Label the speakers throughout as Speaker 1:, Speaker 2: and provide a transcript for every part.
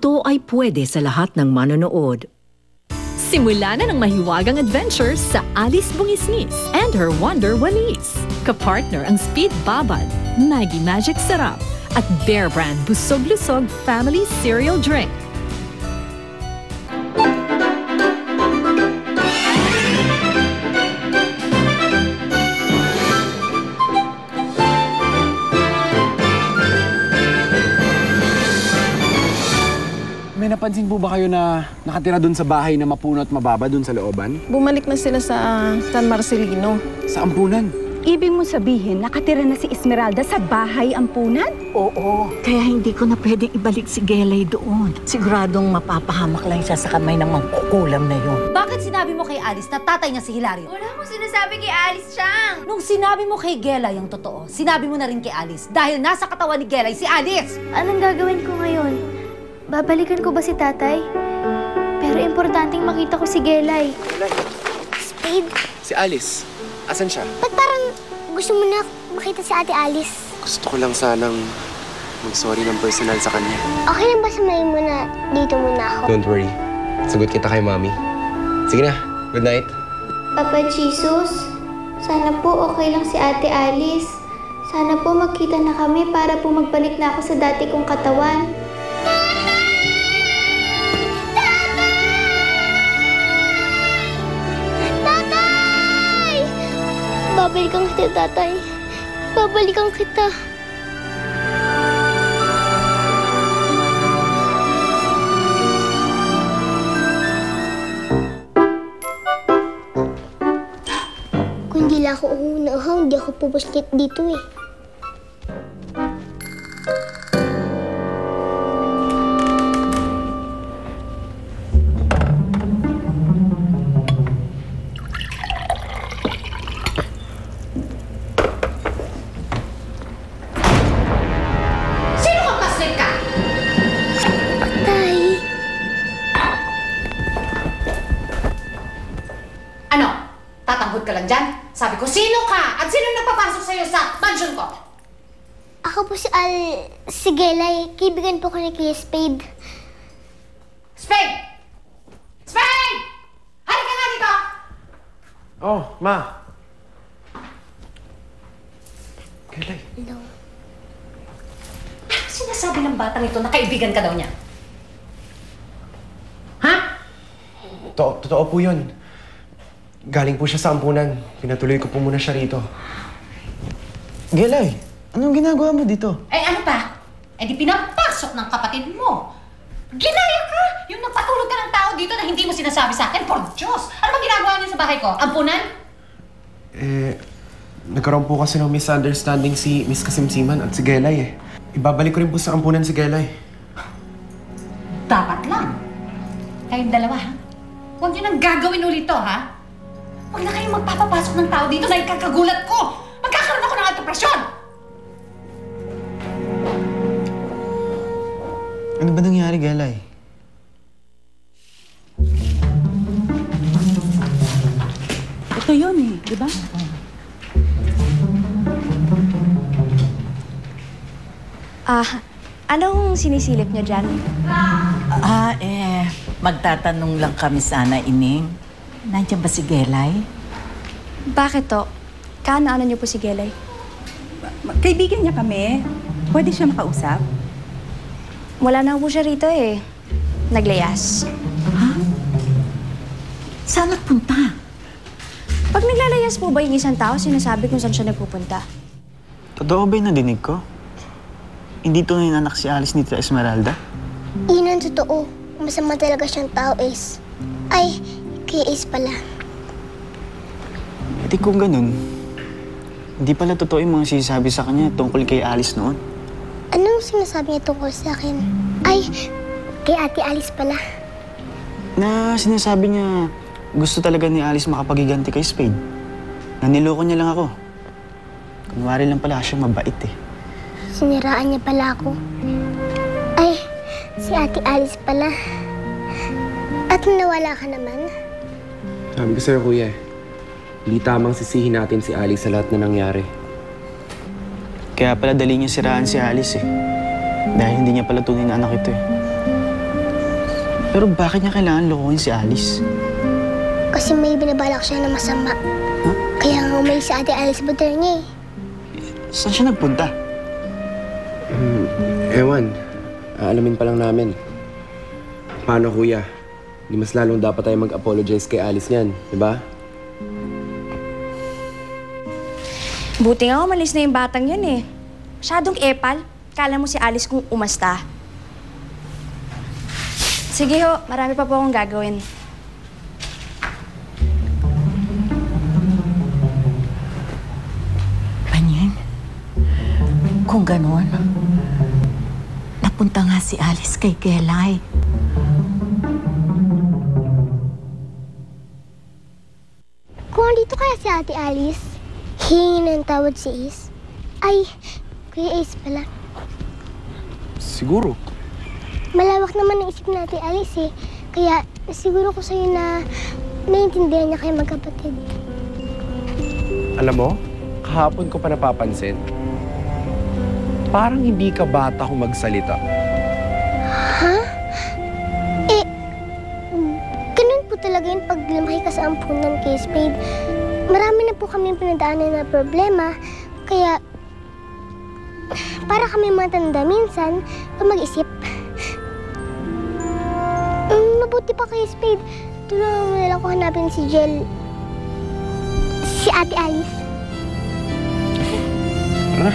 Speaker 1: Ito ay pwede sa lahat ng manonood.
Speaker 2: Simula na ng mahiwagang adventure sa Alice Bungisngis and her Wonder Walis. Kapartner ang Speed Babad, Maggie Magic Sarap, at Bear Brand Busog-Lusog Family Cereal Drink.
Speaker 3: May napansin po ba kayo na nakatira dun sa bahay na mapuno at mababa dun sa looban?
Speaker 4: Bumalik na sila sa San Marcelino.
Speaker 3: Sa ampunan?
Speaker 5: Ibig mo sabihin, nakatira na si Esmeralda sa bahay ampunan?
Speaker 1: Oo, kaya hindi ko na pwedeng ibalik si Gelay doon. Siguradong mapapahamak lang siya sa kamay ng mangkukulam na yun.
Speaker 6: Bakit sinabi mo kay Alice na tatay niya si Hilario?
Speaker 7: Wala akong sinasabi kay Alice, Chang.
Speaker 6: Nung sinabi mo kay Gelay ang totoo, sinabi mo na rin kay Alice dahil nasa katawan ni Gelay si Alice!
Speaker 7: Anong gagawin ko ngayon? Babalikan ko ba si tatay? Pero importanteng makita ko si Gelay. Spade?
Speaker 8: Si Alice. Asan siya?
Speaker 9: Ba't parang gusto mo na makita si Ate Alice?
Speaker 8: Gusto ko lang sanang mag-sorry ng personal sa kanya.
Speaker 9: Okay lang ba samayin mo na dito muna ako?
Speaker 8: Don't worry. Sagot kita kay Mami. Sige na. Good night.
Speaker 7: Papa Jesus, sana po okay lang si Ate Alice. Sana po magkita na kami para po magbalik na ako sa dati kong katawan.
Speaker 9: Babalikan kita, tatay. Babalikan kita. Kung hindi lang ako uunahan, hindi ako pupuslit dito eh.
Speaker 6: Tatanghod ka lang dyan? Sabi ko, sino ka? At sino nagpapasok sa'yo sa mansion ko?
Speaker 9: Ako po si Gelay. Kaibigan po ko ni Kuya Spade.
Speaker 6: Spade! Spade! Halika nga dito!
Speaker 8: Oh, Ma. Gelay.
Speaker 9: Hello.
Speaker 6: Ano sinasabi ng batang ito na kaibigan ka daw niya? Ha?
Speaker 8: Totoo po yun. Galing po siya sa ampunan. Pinatuloy ko po muna siya rito.
Speaker 3: Gelay, anong ginagawa mo dito?
Speaker 6: Eh ano pa? Eh di pinapasok ng kapatid mo. Ginaya ka! Yung nagpatulog ka ng tao dito na hindi mo sinasabi sa akin. Por Diyos! Ano bang ginagawa niyo sa bahay ko? Ampunan?
Speaker 8: Nagkaroon po kasi ng misunderstanding si Miss Kasimsiman at si Gelay eh. Ibabalik ko rin po sa ampunan si Gelay.
Speaker 6: Dapat lang. Kayong dalawa, ha? Huwag niyo nang gagawin ulit to, ha? Huwag na kayong magpapapasok ng tao dito na ikakagulat ko! Magkakaroon ako ng depresyon!
Speaker 3: Ano ba nangyari, Gelay?
Speaker 5: Ito yun eh, di ba?
Speaker 7: Anong sinisilip niyo dyan?
Speaker 1: Magtatanong lang kami sana, Ining. Nandiyan ba si Gelay?
Speaker 7: Bakit to? Kaano-ano niyo po si Gelay?
Speaker 5: Kaibigan niya kami. Pwede siya makausap.
Speaker 7: Wala na po siya rito eh. Naglayas.
Speaker 1: Saan nagpunta?
Speaker 7: Pag naglalayas po ba yung isang tao, sinasabi kung saan siya nagpupunta?
Speaker 10: Totoo ba yung nadinig ko? Hindi tunay na anak si Alice ni Tita Esmeralda?
Speaker 9: Yun ang totoo. Masama talaga siyang tao, Ace. Ay, kay Ace pala.
Speaker 10: Hindi kung ganun, hindi pala totoo yung mga sinasabi sa kanya tungkol kay Alice noon.
Speaker 9: Anong sinasabi niya tungkol sa akin? Ay, kay Ate Alice pala.
Speaker 10: Na sinasabi niya gusto talaga ni Alice makapagiganti kay Spade. Na niloko niya lang ako. Kunwari lang pala siya mabait eh.
Speaker 9: Siniraan niya pala ako. Ay, si Ate Alice pala. At nawala ka naman.
Speaker 8: Sabi ko sa'yo, Kuya, hindi tamang sisihin natin si Alice sa lahat na nangyari.
Speaker 10: Kaya pala dali niya siraan si Alice eh. Dahil hindi niya pala tunay na anak ito eh. Pero bakit niya kailangan lokohin si Alice?
Speaker 9: Kasi may binabalak siya na masama. Kaya nga umalis si Ate Alice sa poder niya eh.
Speaker 10: Saan siya nagpunta?
Speaker 8: Ewan. Aalamin pa lang namin. Paano, kuya? Di mas lalong dapat tayo mag-apologize kay Alice niyan, di ba?
Speaker 11: Buti nga umalis na yung batang yun eh. Masyadong epal. Kala mo si Alice kung umasta. Sige ho, marami pa po akong gagawin.
Speaker 1: Panyeng, kung ganon, napunta nga si Alice kay Gelay.
Speaker 9: Kung andito kaya si Ate Alice, hihingi ng tawad si Ace. Ay, Kuya Ace pala.
Speaker 3: Siguro.
Speaker 9: Malawak naman ang isip ni Ate Alice eh. Kaya siguro ko sa'yo na naiintindihan niya kayo magkapatid.
Speaker 8: Alam mo, kahapon ko pa napapansin. Parang hindi ka bata kung magsalita.
Speaker 9: Ha? Eh, ganun po talaga yung pag lumaki ka sa ampunan kay Spade. Marami na po kami pinadaanan na problema, kaya para kami matanda minsan o mag-isip. Mabuti pa kay Spade, tulungan mo na lang ko hanapin si Ate Alice.
Speaker 8: Tara.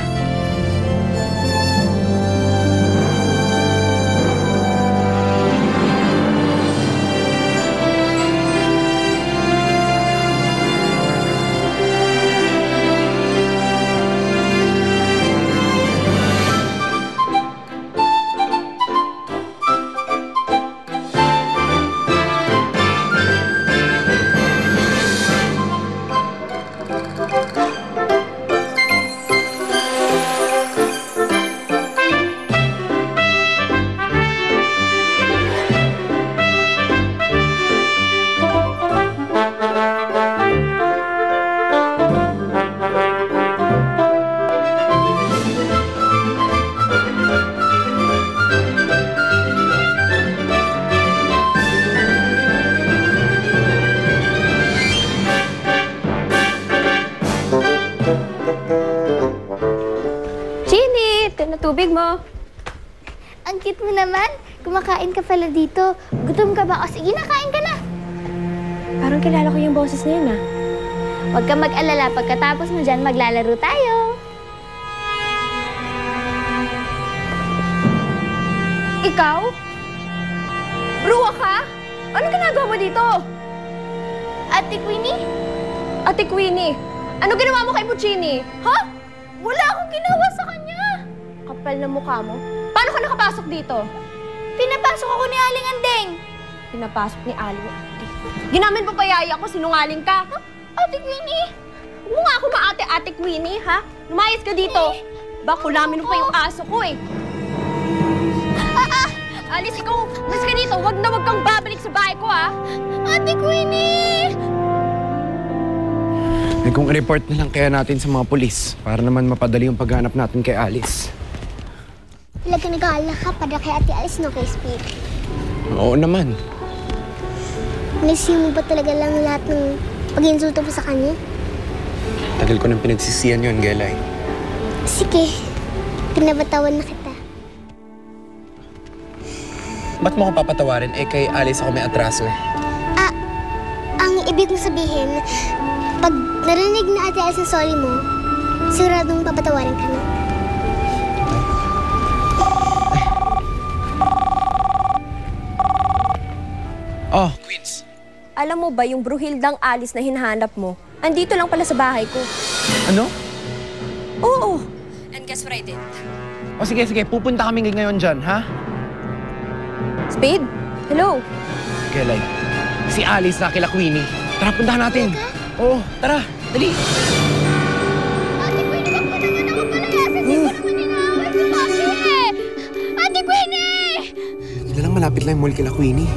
Speaker 11: Tubig mo.
Speaker 9: Ang cute mo naman. Kumakain ka pala dito. Gutom ka ba? O sige na, kain ka na.
Speaker 11: Parang kilala ko yung boses na yun, ah.
Speaker 9: Huwag ka mag-alala. Pagkatapos mo dyan, maglalaro tayo.
Speaker 11: Ikaw? Bruwa ka? Ano ginagawa mo dito?
Speaker 9: Ate Queenie?
Speaker 11: Ate Queenie, ano ginawa mo kay Puccini? Ha? Wala akong ginawa sa kanya. Kapal na mukha mo. Paano ka nakapasok dito?
Speaker 9: Pinapasok ako ni Aling Andeng.
Speaker 11: Pinapasok ni Aling Andeng? Ginamin pa payaya ko, sinungaling ka. Ha?
Speaker 9: Ate Queenie?
Speaker 11: Huwag mo nga ako Ate Queenie, ha? Lumayas ka dito. Baka kulamin mo pa yung aso ko, eh. Alice, ikaw, mas ka dito. Huwag na huwag kang babalik sa bahay ko, ha?
Speaker 9: Ate Queenie!
Speaker 3: Kung report na lang kaya natin sa mga pulis para naman mapadali yung paghanap natin kay Alice.
Speaker 9: Talaga nag-aalala ka para kay Ate Alice, no, kay Spade?
Speaker 3: Oo naman.
Speaker 9: Naisip mo ba talaga lang lahat ng pag-insulto mo sa kanya?
Speaker 3: Tagal ko nang pinagsisiyan yun, Gelay.
Speaker 9: Sige, pinabatawan na kita.
Speaker 3: Ba't mo ko papatawarin? Eh, kay Alice ako may atraso.
Speaker 9: Ang ibig mo sabihin, pag narinig na Ate Alice ang sorry mo, siguradong papatawarin ka na.
Speaker 3: Oh, Queens.
Speaker 11: Alam mo ba yung Bruhildang Alice na hinahanap mo? Andito lang pala sa bahay ko.
Speaker 3: Ano?
Speaker 11: Oo. And guess what I did?
Speaker 3: O sige, pupunta kami ngayon dyan, ha?
Speaker 11: Spade? Hello?
Speaker 3: Gelay, si Alice na kila Queenie. Tara, puntahan natin. Oo, tara, dali.
Speaker 9: Ate Queenie, wag mo naman ako palayasin. Hindi ko naman inaaway si Papi. Ate Queenie!
Speaker 3: Hindi na lang malapit lang yung mall kila Queenie.